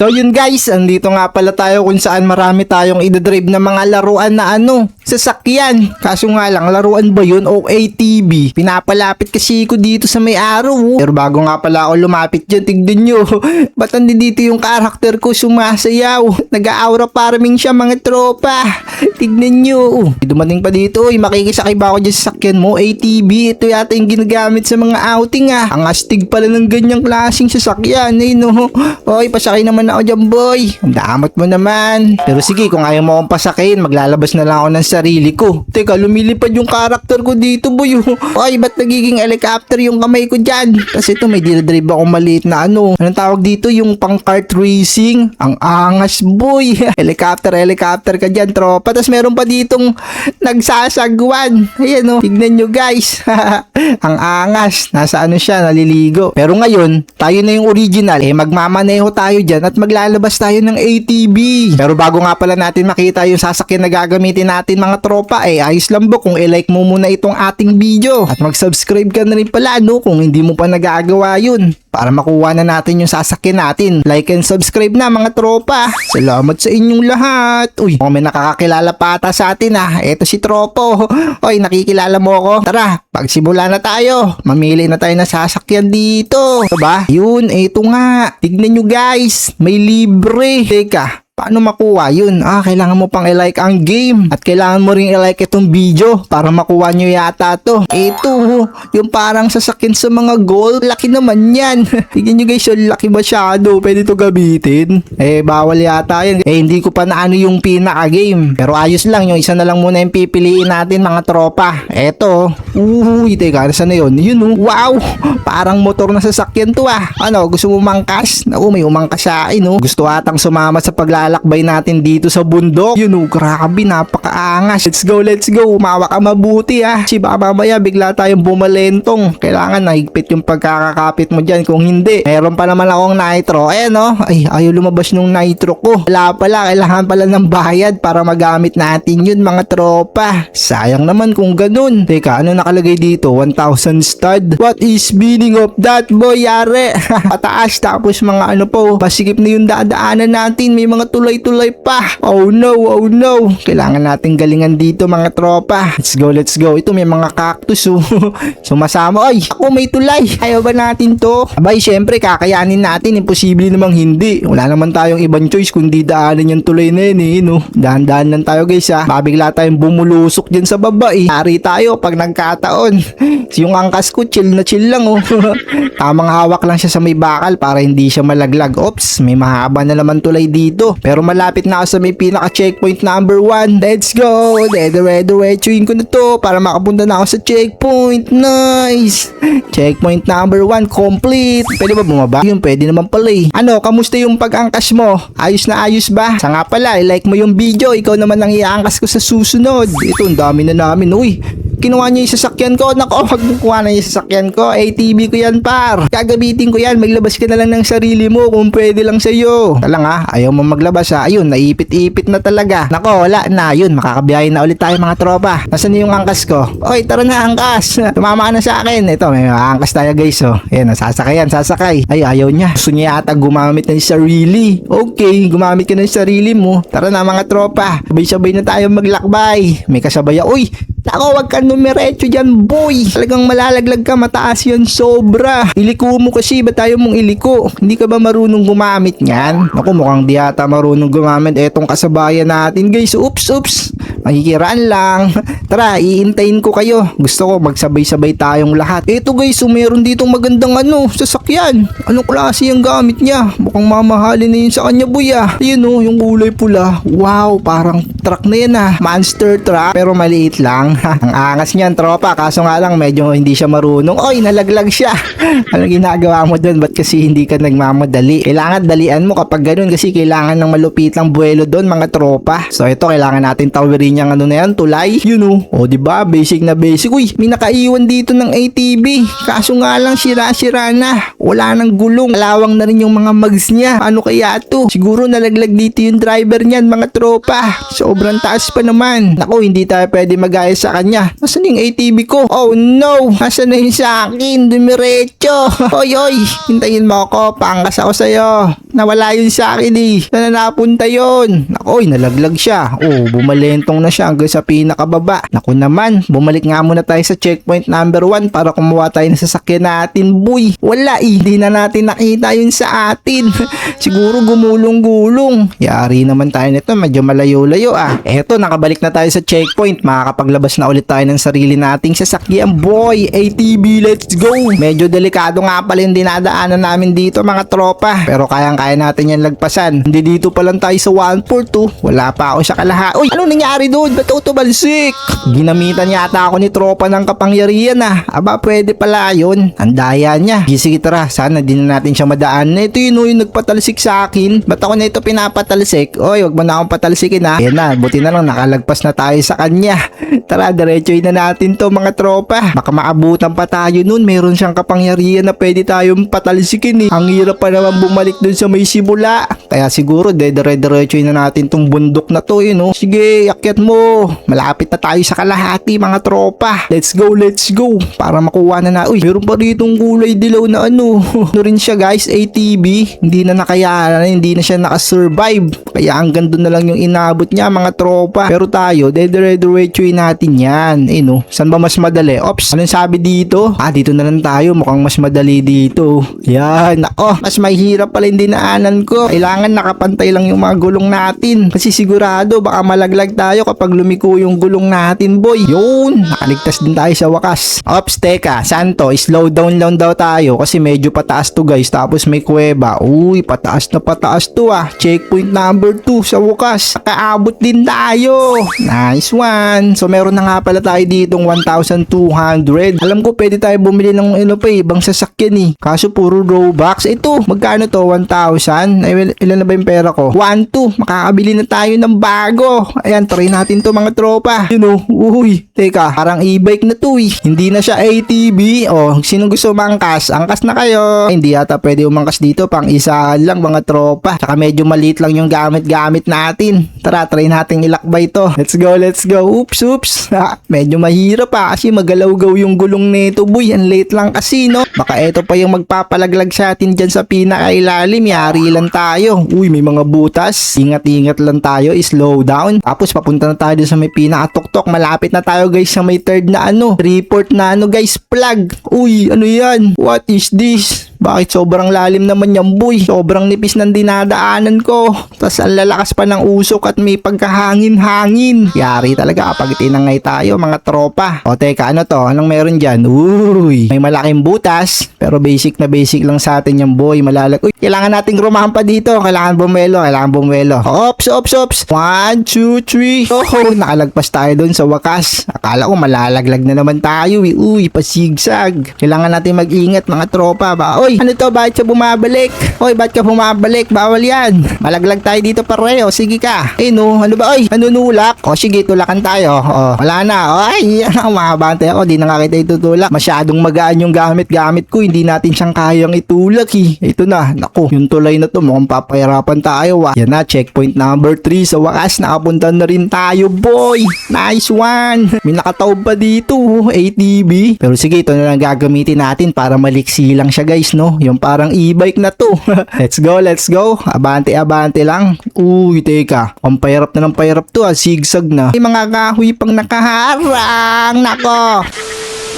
So yun guys, andito nga pala tayo kung saan marami tayong idadrive na mga laruan na sasakyan. Kaso nga lang, laruan ba yun o ATV? Pinapalapit kasi ko dito sa may araw. Pero bago nga pala ako lumapit dyan, tignan nyo. Ba't dito yung karakter ko sumasayaw? Nag-aura farming siya mga tropa. Tignan nyo. Dumating pa dito, makikisakay ba ako dyan sa sakyan mo? ATV, ito yata yung ginagamit sa mga outing Ang astig pala ng ganyang klaseng sasakyan. Oy, pasakay naman ako dyan boy. Ang damot mo naman. Pero sige, kung ayaw mo akong pasakayin, maglalabas na lang ako ng sarili ko. Teka, lumilipad yung karakter ko dito boy. Oy, ba't nagiging helicopter yung kamay ko dyan? Kasi ito may dinadrive akong maliit na Anong tawag dito? Yung pang kart racing. Ang angas boy. Helicopter ka dyan tropa. Tapos meron pa ditong nagsasagwan. Ayan tignan nyo guys. Ang angas. Nasa siya, naliligo. Pero ngayon, tayo na yung original. Magmamaneho tayo dyan at maglalabas tayo ng ATV. Pero bago nga pala natin makita yung sasakyan na gagamitin natin mga tropa, ayos lang kung i-like mo muna itong ating video. At mag-subscribe ka na rin pala kung hindi mo pa nagagawa yun. Para makuha na natin yung sasakyan natin. Like and subscribe na mga tropa. Salamat sa inyong lahat. Uy, may nakakakilala pa ata sa atin Eto si Tropo. Oy, nakikilala mo ako? Tara, pagsimula na tayo. Mamili na tayo na sasakyan dito. Diba? Yun, eto nga. Tignan nyo guys. May libre. Teka. Paano makuha yun? Kailangan mo pang i-like ang game. At kailangan mo rin i-like itong video para makuha nyo yata to. Ito, yung parang sasakyan sa mga gold. Laki naman yan. Tignan nyo guys, yung laki masyado. Pwede to gamitin. Bawal yata yan. Hindi ko pa naano yung pinaka-game. Pero ayos lang, yung isa na lang muna yung pipiliin natin mga tropa. Eto. Uy, teka, nasa na yun? Yun wow! Parang motor na sasakyan to gusto mo umangkas? May umangkas sa akin Gusto atang sumama sa paglalakbay natin dito sa bundok. Grabe, napakaangas. Let's go. Umawa ka mabuti Si baka mamaya bigla tayong bumalentong. Kailangan nahigpit yung pagkakakapit mo dyan. Kung hindi, meron pa naman akong nitro. Ay, ayaw lumabas nung nitro ko. Wala pala, kailangan pala ng bayad para magamit natin yun mga tropa. Sayang naman kung ganun. Teka, ano nakalagay dito? 1,000 stud. What is meaning of that boy? Yare. Pataas tapos mga pasikip na yung dadaanan natin. May mga tulay-tulay pa. Oh no. Kailangan natin galingan dito mga tropa. Let's go. Ito may mga cactus sumasama. Ay, ako may tulay. Ayaw ba natin to? Abay, syempre kakayanin natin. Imposible namang hindi. Wala naman tayong ibang choice kundi daanan yung tulay na yun Dahan-dahan lang tayo guys Mabigla tayong bumulusok dyan sa baba Hari tayo pag nagkataon. Yung angkas ko chill na chill lang Tamang hawak lang siya sa may bakal para hindi siya malaglag. Oops, may mahaba na naman tulay dito. Pero malapit na ako sa may pinaka-checkpoint number 1. Let's go! Diretsuhin ko na to para makapunta na ako sa checkpoint. Nice! Checkpoint number 1 complete. Pwede ba bumaba? Yun, pwede naman pala kamusta yung pag-angkas mo? Ayos na ayos ba? Sa nga pala, like mo yung video. Ikaw naman ang i-angkas ko sa susunod. Ito, ang dami na namin. Uy, kinuha niya yung sasakyan ko. Nako, magkukuha na yung sasakyan ko. ATV ko yan par. Gagamitin ko yan. Maglabas ka na lang ng sarili mo kung pwede lang sa'yo. Talang ayaw mo maglabas Ayun, naipit-ipit na talaga. Nako, wala na. Yun, makakabiyahin na ulit tayo mga tropa. Nasaan yung angkas ko? Oy, tara na angkas. Tumama ka na sa akin. Ito, may angkas tayo guys Ayan, sasakay. Ay, ayaw niya. Gusto niya yata gumamit ng sarili. Okay, gumamit ka ng sarili mo. Tara na mga tropa. Sabay-sabay na tayo maglakbay. May kasabay. Uy, ako, wag ka numeretso dyan, boy. Talagang malalaglag ka, mataas yan, sobra. Iliko mo kasi, ba tayo mong iliko? Hindi ka ba marunong gumamit yan? Ako, mukhang di ata marunong gumamit etong kasabayan natin, guys. Oops. Makikiraan lang. Tara, iintayin ko kayo. Gusto ko magsabay-sabay tayong lahat. Eto guys, meron ditong magandang sasakyan. Anong klase yung gamit niya? Mukhang mamahalin na yun sa kanya, boy Yun yung kulay pula. Wow, parang truck na yan monster truck, pero maliit lang. Ang angas niyan tropa, kaso nga lang medyo hindi siya marunong. Oy, nalaglag siya. Ano ginagawa mo doon? Ba't kasi hindi ka nagmamadali? Kailangan dalian mo kapag ganun kasi kailangan ng malupitang buwelo doon mga tropa. So ito, kailangan natin tawirin binigay niyang ano na yan, tulay. Yun o. O diba, basic na basic. Uy, may nakaiwan dito ng ATV. Kaso nga lang, sira-sira na. Wala nang gulong. Kalawang na rin yung mga mags niya. Ano kaya to? Siguro nalaglag dito yung driver niyan, mga tropa. Sobrang taas pa naman. Naku, hindi tayo pwede mag-ayos sa kanya. Nasaan yung ATV ko? Oh no! Nasaan na yun sa akin? Dumiretso. Oy, oy. Hintayin mo ako. Pangkas ako sa'yo. Nawala yun sa akin eh. Saan na napunta yun? Naku, nalaglag siya. Oh, bumalentong na siya hanggang sa pinakababa. Naku naman, bumalik nga muna tayo sa checkpoint number 1 para kumuha tayo ng sasakyan natin, boy. Wala eh. Hindi na natin nakita yun sa atin. Siguro gumulong-gulong. Yari naman tayo nito. Medyo malayo-layo ah. Eto, nakabalik na tayo sa checkpoint. Makakapaglabas na ulit tayo ng sarili nating sasakyan, boy. ATV, let's go. Medyo delikado nga pala yung dinadaanan namin dito, mga tropa. Pero kayang-kaya natin yan lagpasan. Hindi dito pa lang tayo sa 142. Wala pa ako sa kalaha. Uy, ano nangyari doon? Ba't ako tumalsik? Ginamitan yata ako ni tropa ng kapangyarihan ah. Aba, pwede pala yun. Ang daya niya. Sige, tara. Sana din na natin siya madaan. Ito yun, yung nagpatalsik sa akin. Ba't ako na ito pinapatalsik? Oy, wag mo na akong patalsikin ha. Ayan na, buti na lang nakalagpas na tayo sa kanya. Tara, diretsoy na natin to, mga tropa. Baka maabutan pa tayo nun. Meron siyang kapangyarihan na pwede tayong patalsikin eh. Ang hirap pa naman bumalik dun sa may simula. Kaya siguro, dire-diretsoy na natin tong bundok na to, yun oh. Sige, akyat mo. Malapit na tayo sa kalahati, mga tropa. Let's go, let's go. Para makuha na na. Uy, meron pa ritong kulay dilaw na ano. Ano rin siya, guys, ATV. Hindi na nakayanan, hindi na siya nakasurvive. Kaya hanggang doon na lang yung inabot niya, mga tropa. Pero tayo, dire-diretsoy natin yan. Eh no, saan ba mas madali? Ops, anong sabi dito? Ah, dito na lang tayo. Mukhang mas madali dito. Yan. Ako, mas mahirap pala yung dinaanan ko. Kailangan nakapantay lang yung mga gulong natin. Kasi sigurado, baka malaglag tayo kapag lumiko yung gulong natin, boy. Yun, nakaligtas din tayo sa wakas. Ops, teka, saan to? Slow down lang daw tayo kasi medyo pataas to, guys. Tapos may kuweba. Uy, pataas na pataas to ah. Checkpoint number 2 sa wakas. Nakaabot din tayo. Nice one. So meron na nga pala tayo ditong 1,200. Alam ko pwede tayo bumili ng ano pa ibang sasakyan eh. Kaso puro Robux. Ito, magkano to? 1,000? Ay, ilan na ba yung pera ko? 1,200. Makakabili na tayo ng bago. Ayan, try natin to, mga tropa. You know, uy, teka, parang e-bike na to eh. Hindi na siya ATV. Oh, sino gusto umangkas? Angkas na kayo. Ay, hindi yata pwede umangkas dito. Pang isa lang, mga tropa. Saka medyo maliit lang yung gamit-gamit natin. Tara, try natin ilakbay to. Let's go, let's go. Oops, oops. Medyo mahirap pa kasi magalaw-gaw yung gulong nito, boy. Ang late lang kasi, no? Baka eto pa yung magpapalaglag sa atin dyan sa pinakailalim. Yari lang tayo. Uy, may mga butas. Ingat-ingat lang tayo. Slow down. Tapos papunta na tayo sa may pinakatuktok. Malapit na tayo, guys, sa may third na ano. Report na ano, guys. Plug. Uy, ano yan? What is this? Bakit sobrang lalim naman yan, boy? Sobrang nipis ng dinadaanan ko. Tapos ang lalakas pa ng usok at may pagkahangin-hangin. Yari talaga kapag tinangay tayo, mga tropa. O teka, ano to? Anong meron dyan? Uy, may malaking butas. Pero basic na basic lang sa atin yung boy. Malalag. Uy, kailangan nating rumahan pa dito. Kailangan bumelo. Ops, ops, ops. 1, 2, 3. Oh, nakalagpas tayo dun sa wakas. Akala ko malalaglag na naman tayo. Uy, pasigsag. Kailangan natin mag-ingat, mga tropa. Oy, ano to? Bakit siya bumabalik? Oy, bakit ka bumabalik? Bawal yan. Malaglag tayo dito pareho. Sige ka. Eh no, ano ba? Oy, nanunulak. O sige, tulakan tayo. O, wala na. Ay, makabante ako. Di na nga kita itutulak. Masyadong magaan yung gamit-gamit ko. Hindi natin siyang kayang itulak eh. Ito na. Naku, yung tulay na to. Mukhang papahirapan tayo ah. Yan na, checkpoint number 3. Sa wakas, nakapunta na rin tayo, boy. Nice one. May nakataob pa dito. ATV. Pero sige, ito na lang gagamitin natin para maliksi lang siya, guys, no? Yung parang e-bike na to. Let's go, let's go. Abante-abante lang. Uy, teka. Ang pahirap na ng pahirap to ah. Sigsag na. May mga kahoy pang nakaharang. Nako.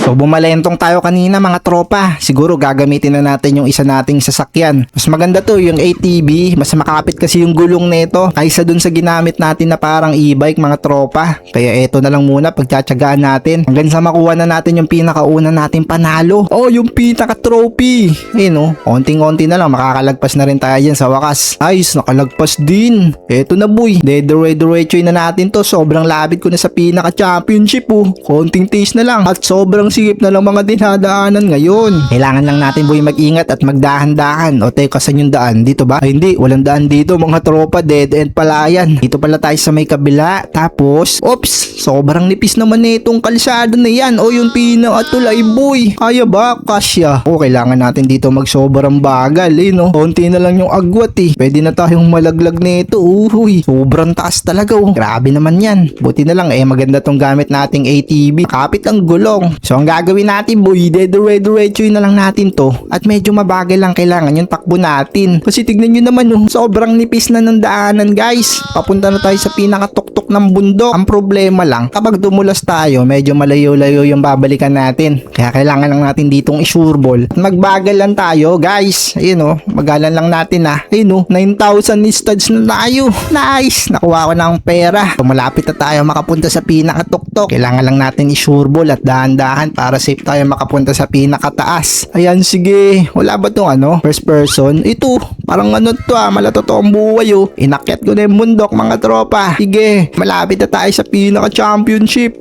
So bumalentong tayo kanina, mga tropa. Siguro gagamitin na natin yung isa nating sasakyan. Mas maganda to yung ATV. Mas makapit kasi yung gulong nito kaysa dun sa ginamit natin na parang e-bike, mga tropa. Kaya eto na lang muna pagtsatsagaan natin hanggang sa makuha na natin yung pinakauna nating panalo. Oh, yung pinaka-trophy. Eh no, konting-konti na lang makakalagpas na rin tayo dyan sa wakas. Ayos, nakalagpas din. Eto na, boy. Dire-diretsoy na natin to. Sobrang labit ko na sa pinaka-championship oh. Konting taste na lang. At sobrang sobrang sikip na lang mga dinadaanan ngayon. Kailangan lang natin boy mag-ingat at magdahan-dahan. O teka, saan yung daan? Dito ba? Ay hindi, walang daan dito mga tropa. Dead end pala yan. Dito pala tayo sa may kabila. Tapos, ops, sobrang nipis naman na itong kalsado na yan. O yung pinakatulay boy. Kaya ba? Kasya. O kailangan natin dito magsobrang bagal no? Konti na lang yung agwat Pwede na tayong malaglag nito. Uy, sobrang taas talaga Grabe naman yan. Buti na lang maganda tong gamit nating ATV. Kapit ang gulong. So ang gagawin natin boy, diretso na lang natin to. At medyo mabagal lang kailangan yung takbo natin. Kasi tignan nyo naman sobrang nipis na ng daanan guys. Papunta na tayo sa pinakatuktok ng bundok. Ang problema lang, kapag dumulas tayo, medyo malayo-layo yung babalikan natin. Kaya kailangan lang natin ditong isurbol. Magbagal lang tayo guys. Ayun magalan lang natin 9,000 studs na tayo. Nice! Nakuha ko na ang pera. So, malapit na tayo makapunta sa pinakatuktok. Kailangan lang natin isurbol at dahan-dahan para safe tayo makapunta sa pinakataas. Ayan, sige. Wala ba tong first person? Ito, parang malatotoong buhay Inakyat ko na yung bundok mga tropa. Sige, malapit na tayo sa pinaka-championship.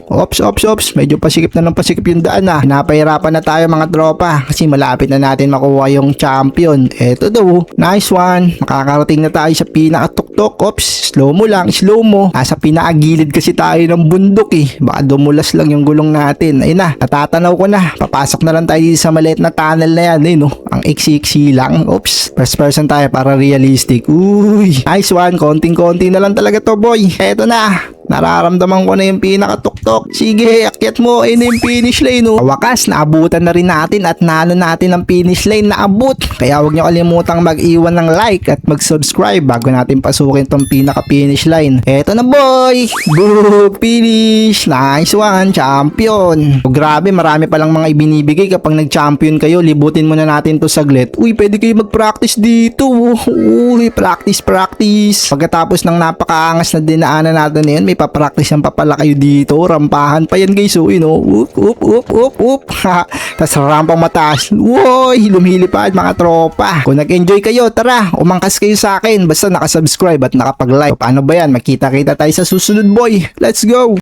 Ops. Medyo pasikip na ng pasikip yung daan Pinapahirapan na tayo mga tropa kasi malapit na natin makuha yung champion. Eto daw. Nice one. Makakarating na tayo sa pinakatuktok. Ops, slow mo lang, slow mo. Nasa pinakagilid kasi tayo ng bundok Baka dumulas lang yung gulong natin. Ayun na, natatanaw ko na. Papasok na lang tayo dito sa maliit na tunnel na yan. Ang iksi-iksi lang. Oops, first person tayo para realistic. Uy, nice one. Konting-konti na lang talaga to boy. Eto na. Nararamdaman ko na yung pinakatuktok. Sige, akyat mo. Ayun na yung finish lane Wakas, naabutan na rin natin at naano natin ang finish lane. Naabot. Kaya huwag nyo kalimutang mag-iwan ng like at mag-subscribe bago natin pasukin tong pinaka-finish line. Eto na boy. Boo, finish. Nice one, champion. Grabe, marami palang mga ibinibigay kapag nag-champion kayo. Libutin muna natin to saglit. Uy, pwede kayo mag-practice dito. Uy, practice. Pagkatapos ng napakaangas na dinaanan natin yan, may papractice yan pa pala kayo dito. Rampahan pa yan guys. Up. Tapos rampang mataas. Uy, lumilipad mga tropa. Kung nag-enjoy kayo, tara, umangkas kayo sa akin. Basta nakasubscribe at nakapag-like. Paano ba yan? Magkita-kita tayo sa susunod boy. Let's go!